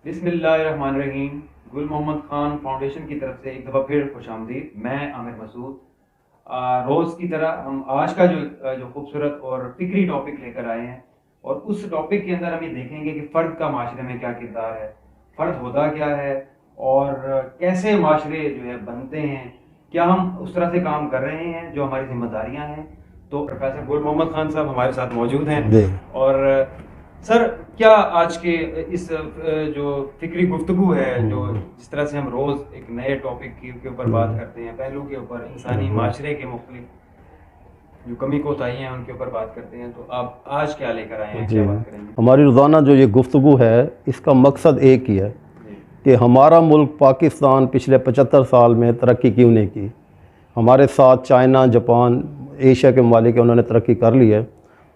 بسم اللہ الرحمن الرحیم۔ گل محمد خان فاؤنڈیشن کی طرف سے ایک دفعہ پھر خوش آمدید۔ میں عامر مسعود۔ روز کی طرح ہم آج کا جو خوبصورت اور فکری ٹاپک لے کر آئے ہیں، اور اس ٹاپک کے اندر ہم یہ دیکھیں گے کہ فرد کا معاشرے میں کیا کردار ہے، فرد ہوتا کیا ہے، اور کیسے معاشرے جو ہے بنتے ہیں، کیا ہم اس طرح سے کام کر رہے ہیں جو ہماری ذمہ داریاں ہیں۔ تو پروفیسر گل محمد خان صاحب ہمارے ساتھ موجود ہیں۔ اور سر، کیا آج کے اس جو فکری گفتگو ہے، جو جس طرح سے ہم روز ایک نئے ٹاپک کے اوپر بات کرتے ہیں، پہلو کے اوپر، انسانی معاشرے کے مختلف جو کمی کوتاہی ہیں ان کے اوپر بات کرتے ہیں، تو آپ آج کیا لے کر آئے ہیں، کیا بات کریں گے؟ ہماری روزانہ جو یہ گفتگو ہے اس کا مقصد ایک ہی ہے کہ ہمارا ملک پاکستان پچھلے 75 سال میں ترقی کیوں نہیں کی۔ ہمارے ساتھ چائنا، جاپان، ایشیا کے ممالک انہوں نے ترقی کر لی ہے،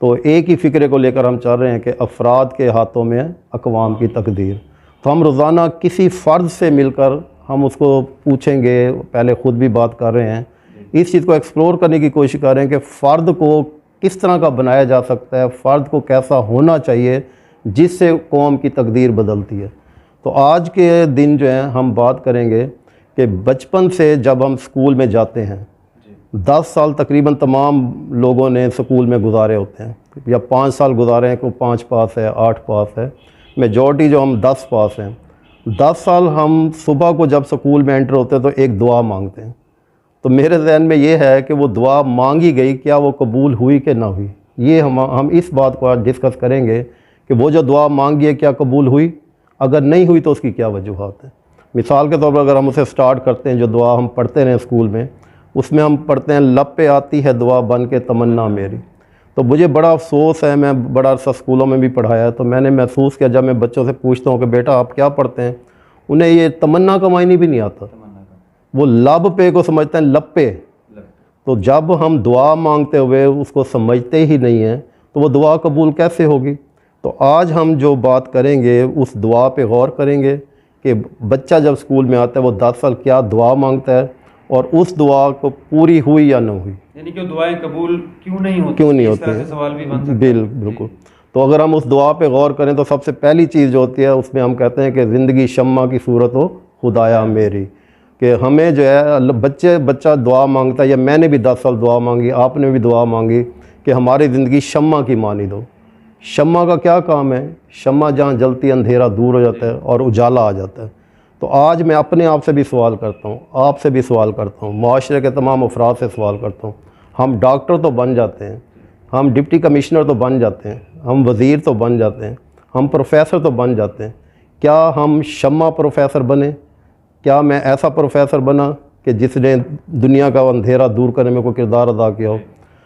تو ایک ہی فکرے کو لے کر ہم چاہ رہے ہیں کہ افراد کے ہاتھوں میں اقوام کی تقدیر۔ تو ہم روزانہ کسی فرد سے مل کر ہم اس کو پوچھیں گے، پہلے خود بھی بات کر رہے ہیں، اس چیز کو ایکسپلور کرنے کی کوشش کر رہے ہیں کہ فرد کو کس طرح کا بنایا جا سکتا ہے، فرد کو کیسا ہونا چاہیے جس سے قوم کی تقدیر بدلتی ہے۔ تو آج کے دن جو ہے ہم بات کریں گے کہ بچپن سے جب ہم سکول میں جاتے ہیں، 10 سال تقریباً تمام لوگوں نے سکول میں گزارے ہوتے ہیں، یا 5 سال گزارے ہیں، کوئی 5 پاس ہے، 8 پاس ہے، میجورٹی جو ہم 10 پاس ہیں۔ 10 سال ہم صبح کو جب سکول میں انٹر ہوتے ہیں تو ایک دعا مانگتے ہیں۔ تو میرے ذہن میں یہ ہے کہ وہ دعا مانگی گئی، کیا وہ قبول ہوئی کہ نہ ہوئی؟ یہ ہم اس بات کو آج ڈسکس کریں گے کہ وہ جو دعا مانگی ہے کیا قبول ہوئی، اگر نہیں ہوئی تو اس کی کیا وجوہات ہیں۔ مثال کے طور پر اگر ہم اسے سٹارٹ کرتے ہیں، جو دعا ہم پڑھتے رہے اسکول میں، اس میں ہم پڑھتے ہیں لب پہ آتی ہے دعا بن کے تمنا میری۔ تو مجھے بڑا افسوس ہے، میں بڑا عرصہ اسکولوں میں بھی پڑھایا ہے، تو میں نے محسوس کیا جب میں بچوں سے پوچھتا ہوں کہ بیٹا آپ کیا پڑھتے ہیں، انہیں یہ تمنا کا معنی بھی نہیں آتا، وہ لب پہ کو سمجھتے ہیں لب پہ۔ تو جب ہم دعا مانگتے ہوئے اس کو سمجھتے ہی نہیں ہیں تو وہ دعا قبول کیسے ہوگی؟ تو آج ہم جو بات کریں گے اس دعا پہ غور کریں گے کہ بچہ جب اسکول میں آتا ہے وہ 10 سال کیا دعا مانگتا ہے، اور اس دعا کو پوری ہوئی یا نہ ہوئی، یعنی کہ دعائیں قبول کیوں نہیں ہوتی اس طرح سے سوال بھی بن سکتا ہے۔ بالکل۔ تو اگر ہم اس دعا پہ غور کریں تو سب سے پہلی چیز جو ہوتی ہے اس میں ہم کہتے ہیں کہ زندگی شمع کی صورت ہو خدایا میری، کہ ہمیں جو ہے بچہ دعا مانگتا ہے، یا میں نے بھی 10 سال دعا مانگی، آپ نے بھی دعا مانگی کہ ہماری زندگی شمع کی مانی دو۔ شمع کا کیا کام ہے؟ شمع جہاں جلتی ہے اندھیرا دور ہو جاتا ہے اور اجالا آ جاتا ہے۔ تو آج میں اپنے آپ سے بھی سوال کرتا ہوں، آپ سے بھی سوال کرتا ہوں، معاشرے کے تمام افراد سے سوال کرتا ہوں، ہم ڈاکٹر تو بن جاتے ہیں، ہم ڈپٹی کمشنر تو بن جاتے ہیں، ہم وزیر تو بن جاتے ہیں، ہم پروفیسر تو بن جاتے ہیں، کیا ہم شمع پروفیسر بنے؟ کیا میں ایسا پروفیسر بنا کہ جس نے دنیا کا اندھیرا دور کرنے میں کوئی کردار ادا کیا ہو؟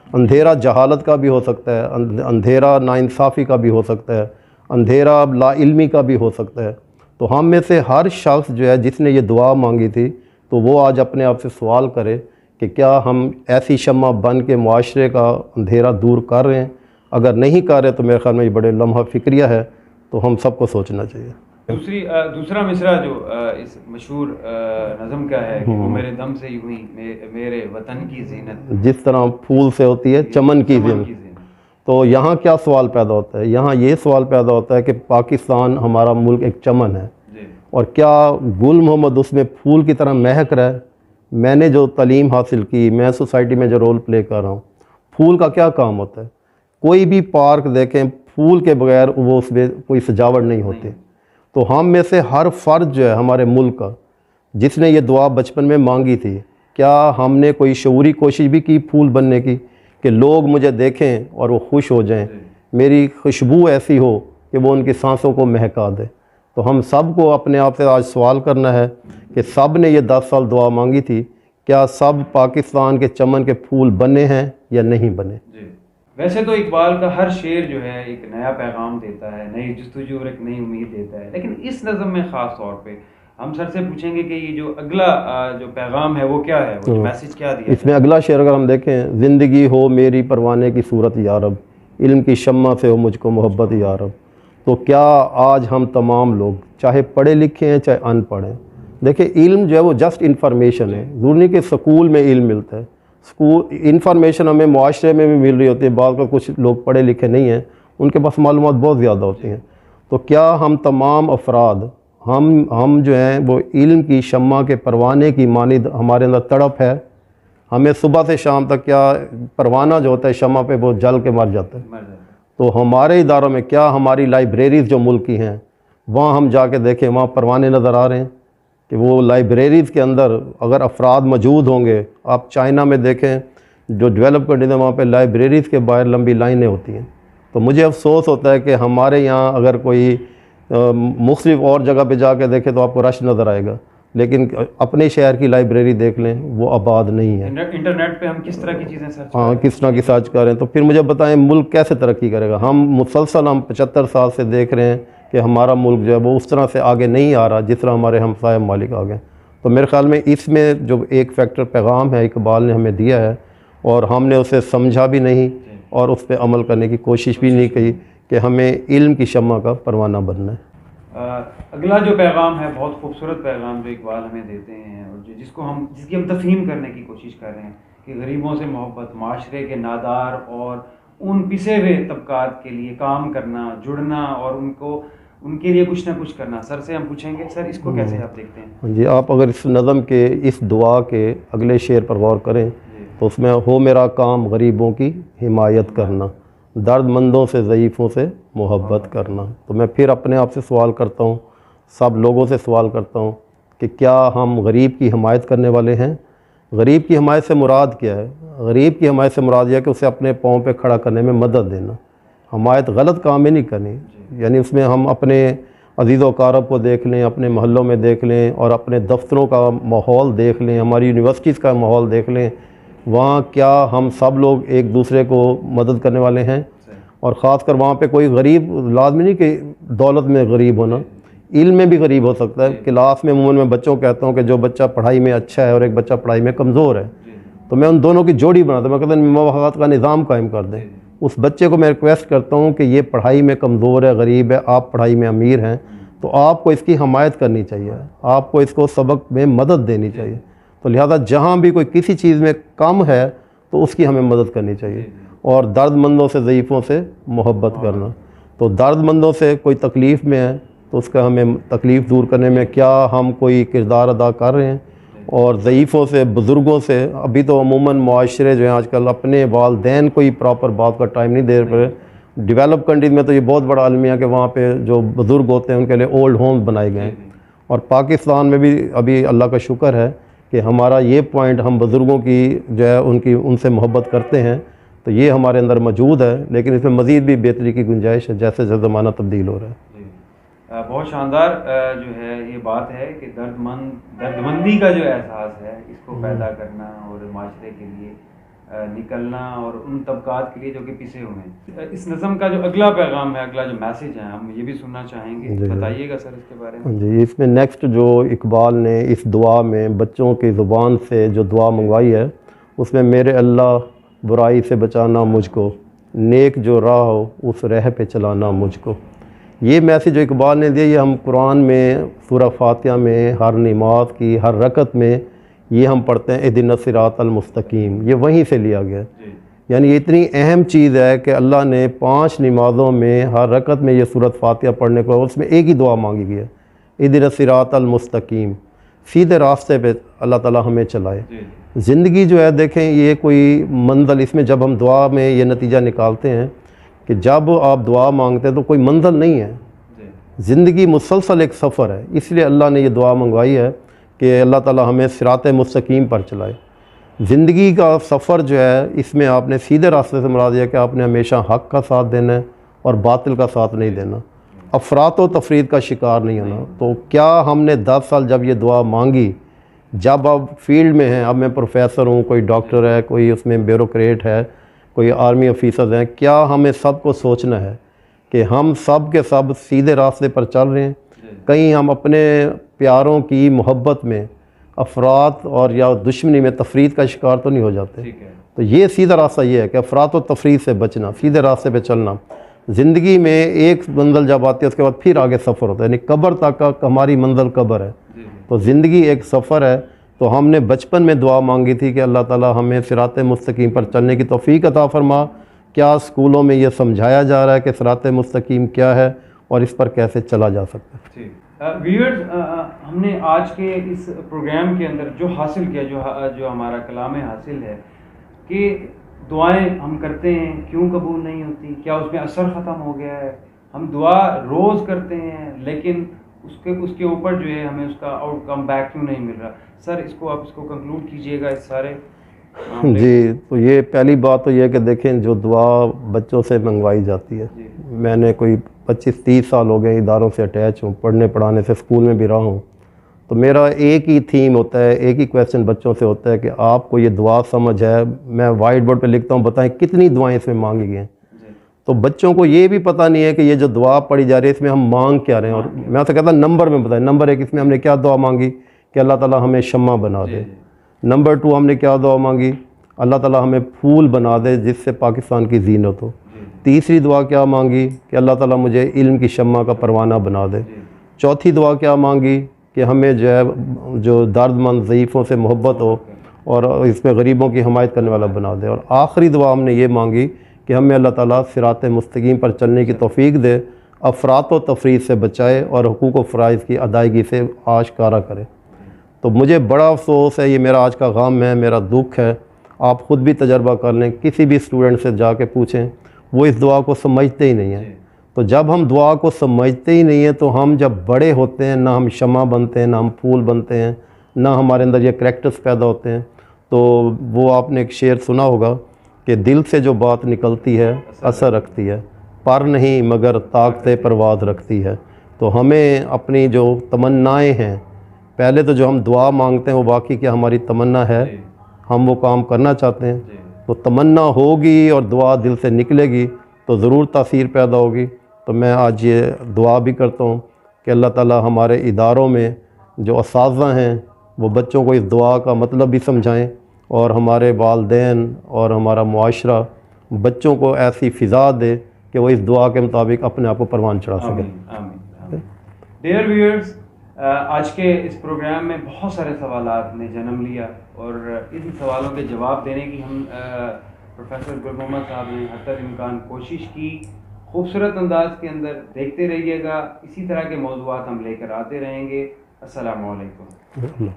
اندھیرا جہالت کا بھی ہو سکتا ہے، اندھیرا ناانصافی کا بھی ہو سکتا ہے، اندھیرا لا علمی کا بھی ہو سکتا ہے۔ تو ہم میں سے ہر شخص جو ہے جس نے یہ دعا مانگی تھی، تو وہ آج اپنے آپ سے سوال کرے کہ کیا ہم ایسی شمع بن کے معاشرے کا اندھیرا دور کر رہے ہیں؟ اگر نہیں کر رہے تو میرے خیال میں یہ بڑے لمحہ فکریہ ہے، تو ہم سب کو سوچنا چاہیے۔ دوسرا مصرع جو اس مشہور نظم کا ہے کہ وہ میرے دم سے ہی ہوئی میرے وطن کی زینت، جس طرح پھول سے ہوتی ہے چمن کی زینت۔ تو یہاں کیا سوال پیدا ہوتا ہے؟ یہاں یہ سوال پیدا ہوتا ہے کہ پاکستان ہمارا ملک ایک چمن ہے، اور کیا گل محمد اس میں پھول کی طرح مہک رہا ہے؟ میں نے جو تعلیم حاصل کی، میں سوسائٹی میں جو رول پلے کر رہا ہوں، پھول کا کیا کام ہوتا ہے؟ کوئی بھی پارک دیکھیں، پھول کے بغیر وہ اس میں کوئی سجاوٹ نہیں ہوتی۔ تو ہم میں سے ہر فرد جو ہے ہمارے ملک کا، جس نے یہ دعا بچپن میں مانگی تھی، کیا ہم نے کوئی شعوری کوشش بھی کی پھول بننے کی کہ لوگ مجھے دیکھیں اور وہ خوش ہو جائیں، میری خوشبو ایسی ہو کہ وہ ان کی سانسوں کو مہکا دے؟ تو ہم سب کو اپنے آپ سے آج سوال کرنا ہے کہ سب نے یہ 10 سال دعا مانگی تھی، کیا سب پاکستان کے چمن کے پھول بنے ہیں یا نہیں بنے؟ ویسے تو اقبال کا ہر شعر جو ہے ایک نیا پیغام دیتا ہے، نئی جستجو اور ایک نئی امید دیتا ہے، لیکن اس نظم میں خاص طور پہ ہم سر سے پوچھیں گے کہ یہ جو اگلا جو پیغام ہے وہ کیا ہے، وہ میسج کیا دیا؟ اس میں اگلا شعر اگر ہم دیکھیں، زندگی ہو میری پروانے کی صورت یا رب، علم کی شمع سے ہو مجھ کو محبت یا رب۔ تو کیا آج ہم تمام لوگ چاہے پڑھے لکھے ہیں چاہے ان پڑھے، دیکھیں علم جو ہے وہ جسٹ انفارمیشن ہے، ضروری نہیں کہ سکول میں علم ملتا ہے، انفارمیشن ہمیں معاشرے میں بھی مل رہی ہوتی ہے، بعض کا کچھ لوگ پڑھے لکھے نہیں ہیں، ان کے پاس معلومات بہت زیادہ ہوتی ہیں۔ تو کیا ہم تمام افراد ہم جو ہیں وہ علم کی شمع کے پروانے کی مانند ہمارے اندر تڑپ ہے. ہمیں صبح سے شام تک کیا پروانہ جو ہوتا ہے شمع پہ وہ جل کے مر جاتا ہے. تو ہمارے اداروں میں کیا ہماری لائبریریز جو ملک کی ہیں وہاں ہم جا کے دیکھیں وہاں پروانے نظر آ رہے ہیں کہ وہ لائبریریز کے اندر اگر افراد موجود ہوں گے. آپ چائنا میں دیکھیں جو ڈیولپ کنٹریز ہیں وہاں پہ لائبریریز کے باہر لمبی لائنیں ہوتی ہیں. تو مجھے افسوس ہوتا ہے کہ ہمارے یہاں اگر کوئی مختلف اور جگہ پہ جا کے دیکھیں تو آپ کو رش نظر آئے گا، لیکن اپنے شہر کی لائبریری دیکھ لیں وہ آباد نہیں ہے. انٹرنیٹ پہ ہم کس طرح کی چیزیں سرچ ہاں کس طرح کی سرچ کریں. تو پھر مجھے بتائیں ملک کیسے ترقی کرے گا؟ ہم مسلسل 75 سال سے دیکھ رہے ہیں کہ ہمارا ملک جو ہے وہ اس طرح سے آگے نہیں آ رہا جس طرح ہمارے ہمسائے ممالک آگے. تو میرے خیال میں اس میں جو ایک فیکٹر پیغام ہے اقبال نے ہمیں دیا ہے اور ہم نے اسے سمجھا بھی نہیں اور اس پہ عمل کرنے کی کوشش بھی نہیں کی کہ ہمیں علم کی شمع کا پروانہ بننا ہے. اگلا جو پیغام ہے بہت خوبصورت پیغام جو اقبال ہمیں دیتے ہیں اور جس کی ہم تفہیم کرنے کی کوشش کر رہے ہیں کہ غریبوں سے محبت، معاشرے کے نادار اور ان پسے ہوئے طبقات کے لیے کام کرنا، جڑنا اور ان کے لیے کچھ نہ کچھ کرنا. سر سے ہم پوچھیں گے سر اس کو کیسے آپ دیکھتے ہیں؟ ہاں جی، آپ اگر اس نظم کے اس دعا کے اگلے شعر پر غور کریں تو اس میں ہو میرا کام غریبوں کی حمایت کرنا، درد مندوں سے ضعیفوں سے محبت کرنا. تو میں پھر اپنے آپ سے سوال کرتا ہوں، سب لوگوں سے سوال کرتا ہوں کہ کیا ہم غریب کی حمایت کرنے والے ہیں؟ غریب کی حمایت سے مراد کیا ہے؟ غریب کی حمایت سے مراد یہ ہے کہ اسے اپنے پاؤں پہ کھڑا کرنے میں مدد دینا. حمایت غلط کام میں نہیں کرنی، یعنی اس میں ہم اپنے عزیز و اقارب کو دیکھ لیں، اپنے محلوں میں دیکھ لیں اور اپنے دفتروں کا ماحول دیکھ لیں، ہماری یونیورسٹیز کا ماحول دیکھ لیں. وہاں کیا ہم سب لوگ ایک دوسرے کو مدد کرنے والے ہیں؟ اور خاص کر وہاں پہ کوئی غریب لازمی نہیں کہ دولت میں غریب ہونا، علم میں بھی غریب ہو سکتا ہے. کلاس میں عموماً میں بچوں کو کہتا ہوں کہ جو بچہ پڑھائی میں اچھا ہے اور ایک بچہ پڑھائی میں کمزور ہے تو میں ان دونوں کی جوڑی بناتا ہوں. میں کہتا ہوں مواخات کا نظام قائم کر دیں. اس بچے کو میں ریکویسٹ کرتا ہوں کہ یہ پڑھائی میں کمزور ہے، غریب ہے، آپ پڑھائی میں امیر ہیں تو آپ کو اس کی حمایت کرنی چاہیے، آپ کو اس کو سبق میں مدد دینی چاہیے. تو لہذا جہاں بھی کوئی کسی چیز میں کم ہے تو اس کی ہمیں مدد کرنی چاہیے. اور درد مندوں سے ضعیفوں سے محبت کرنا. تو درد مندوں سے کوئی تکلیف میں ہے تو اس کا ہمیں تکلیف دور کرنے میں کیا ہم کوئی کردار ادا کر رہے ہیں. اور ضعیفوں سے، بزرگوں سے، ابھی تو عموماً معاشرے جو ہیں آج کل اپنے والدین کو ہی پراپر بات کا ٹائم نہیں دے رہے. ڈیولپ کنٹریز میں تو یہ بہت بڑا المیہ کہ وہاں پہ جو بزرگ ہوتے ہیں ان کے لیے اولڈ ہومز بنائے گئے ہیں. اور پاکستان میں بھی ابھی اللہ کا شکر ہے کہ ہمارا یہ پوائنٹ، ہم بزرگوں کی جو ہے ان سے محبت کرتے ہیں تو یہ ہمارے اندر موجود ہے، لیکن اس میں مزید بھی بہتری کی گنجائش ہے جیسے جیسے زمانہ تبدیل ہو رہا ہے. بہت شاندار جو ہے یہ بات ہے کہ درد مندی کا جو احساس ہے اس کو پیدا کرنا اور معاشرے کے لیے نکلنا اور ان طبقات کے لیے جو کہ پیچھے ہوئے ہیں. اس نظم کا جو اگلا پیغام ہے، اگلا جو میسیج ہے ہم یہ بھی سننا چاہیں گے، بتائیے گا سر اس کے بارے میں. جی، اس میں نیکسٹ جو اقبال نے اس دعا میں بچوں کی زبان سے جو دعا منگوائی ہے اس میں میرے اللہ برائی سے بچانا مجھ کو، نیک جو راہ ہو اس راہ پہ چلانا مجھ کو. یہ میسیج جو اقبال نے دیا یہ ہم قرآن میں سورہ فاتحہ میں ہر نماز کی ہر رکعت میں یہ ہم پڑھتے ہیں اہدنا الصراط المستقیم، یہ وہیں سے لیا گیا. یعنی یہ اتنی اہم چیز ہے کہ اللہ نے 5 نمازوں میں ہر رکعت میں یہ سورۃ فاتحہ پڑھنے کو اس میں ایک ہی دعا مانگی گئی ہے، اہدنا الصراط المستقیم، سیدھے راستے پہ اللہ تعالیٰ ہمیں چلائے. زندگی جو ہے دیکھیں یہ کوئی منزل، اس میں جب ہم دعا میں یہ نتیجہ نکالتے ہیں کہ جب آپ دعا مانگتے ہیں تو کوئی منزل نہیں ہے، زندگی مسلسل ایک سفر ہے. اس لیے اللہ نے یہ دعا منگوائی ہے کہ اللہ تعالیٰ ہمیں صراط مستقیم پر چلائے. زندگی کا سفر جو ہے اس میں آپ نے سیدھے راستے سے مراد ہے کہ آپ نے ہمیشہ حق کا ساتھ دینا ہے اور باطل کا ساتھ نہیں دینا، افراط و تفرید کا شکار نہیں ہونا. تو کیا ہم نے 10 سال جب یہ دعا مانگی، جب آپ فیلڈ میں ہیں، اب میں پروفیسر ہوں، کوئی ڈاکٹر ہے، کوئی اس میں بیوروکریٹ ہے، کوئی آرمی آفیسرز ہیں، کیا ہمیں سب کو سوچنا ہے کہ ہم سب کے سب سیدھے راستے پر چل رہے ہیں؟ کہیں ہم اپنے پیاروں کی محبت میں افراط اور یا دشمنی میں تفرید کا شکار تو نہیں ہو جاتے؟ تو یہ سیدھا راستہ یہ ہے کہ افراط و تفرید سے بچنا، سیدھے راستے پہ چلنا. زندگی میں ایک منزل جب آتی ہے اس کے بعد پھر آگے سفر ہوتا ہے، یعنی قبر تک کا ہماری منزل قبر ہے. تو زندگی ایک سفر ہے. تو ہم نے بچپن میں دعا مانگی تھی کہ اللہ تعالیٰ ہمیں صراط مستقیم پر چلنے کی توفیق عطا فرما. کیا اسکولوں میں یہ سمجھایا جا رہا ہے کہ صراط مستقیم کیا ہے اور اس پر کیسے چلا جا سکتا ہے؟ ویورز، ہم نے آج کے اس پروگرام کے اندر جو حاصل کیا، جو ہمارا کلام حاصل ہے کہ دعائیں ہم کرتے ہیں کیوں قبول نہیں ہوتی، کیا اس میں اثر ختم ہو گیا ہے؟ ہم دعا روز کرتے ہیں لیکن اس کے اوپر جو ہے ہمیں اس کا آؤٹ کم بیک کیوں نہیں مل رہا؟ سر اس کو کنکلوڈ کیجئے گا اس سارے جی، تو یہ پہلی بات تو یہ ہے کہ دیکھیں جو دعا بچوں سے منگوائی جاتی ہے، میں نے کوئی 25-30 سال ہو گئے اداروں سے اٹیچ ہوں، پڑھنے پڑھانے سے اسکول میں بھی رہا ہوں، تو میرا ایک ہی تھیم ہوتا ہے، ایک ہی کویسچن بچوں سے ہوتا ہے کہ آپ کو یہ دعا سمجھ ہے؟ میں وائٹ بورڈ پہ لکھتا ہوں، بتائیں کتنی دعائیں اس میں مانگی گئی ہیں؟ تو بچوں کو یہ بھی پتہ نہیں ہے کہ یہ جو دعا پڑھی جا رہی ہے اس میں ہم مانگ کیا رہے ہیں، اور میں تو کہتا ہوں نمبر میں بتائیں، نمبر 1 اس میں ہم نے کیا دعا مانگی کہ اللہ تعالیٰ ہمیں شمع بنا دے، نمبر 2 ہم نے کیا دعا مانگی، اللہ تعالیٰ ہمیں پھول بنا دے جس سے پاکستان کی زینت ہو، تیسری دعا کیا مانگی کہ اللہ تعالیٰ مجھے علم کی شمع کا پروانہ بنا دے، چوتھی دعا کیا مانگی کہ ہمیں جو ہے جو درد مند ضعیفوں سے محبت ہو اور اس میں غریبوں کی حمایت کرنے والا بنا دے، اور آخری دعا ہم نے یہ مانگی کہ ہمیں اللہ تعالیٰ صراط مستقیم پر چلنے کی توفیق دے، افراط و تفریط سے بچائے اور حقوق و فرائض کی ادائیگی سے آشکارا کرے۔ تو مجھے بڑا افسوس ہے، یہ میرا آج کا غم ہے، میرا دکھ ہے، آپ خود بھی تجربہ کر لیں، کسی بھی اسٹوڈنٹ سے جا کے پوچھیں، وہ اس دعا کو سمجھتے ہی نہیں ہیں۔ تو جب ہم دعا کو سمجھتے ہی نہیں ہیں تو ہم جب بڑے ہوتے ہیں نہ ہم شمع بنتے ہیں، نہ ہم پھول بنتے ہیں، نہ ہمارے اندر یہ کریکٹرز پیدا ہوتے ہیں۔ تو وہ آپ نے ایک شعر سنا ہوگا کہ دل سے جو بات نکلتی ہے اثر رکھتی ہے، پر نہیں مگر طاقت پرواز رکھتی ہے۔ تو ہمیں اپنی جو تمنائیں ہیں، پہلے تو جو ہم دعا مانگتے ہیں وہ واقعی کیا ہماری تمنا ہے، ہم وہ کام کرنا چاہتے ہیں، تو تمنا ہوگی اور دعا دل سے نکلے گی تو ضرور تاثیر پیدا ہوگی۔ تو میں آج یہ دعا بھی کرتا ہوں کہ اللہ تعالیٰ ہمارے اداروں میں جو اساتذہ ہیں وہ بچوں کو اس دعا کا مطلب بھی سمجھائیں، اور ہمارے والدین اور ہمارا معاشرہ بچوں کو ایسی فضا دے کہ وہ اس دعا کے مطابق اپنے آپ کو پروان چڑھا سکے۔ ڈیئر ویورز، آج کے اس پروگرام میں بہت سارے سوالات نے جنم لیا، اور ان سوالوں کے جواب دینے کی ہم پروفیسر گل محمد صاحب نے حد تک امکان کوشش کی، خوبصورت انداز کے اندر۔ دیکھتے رہیے گا، اسی طرح کے موضوعات ہم لے کر آتے رہیں گے۔ السلام علیکم۔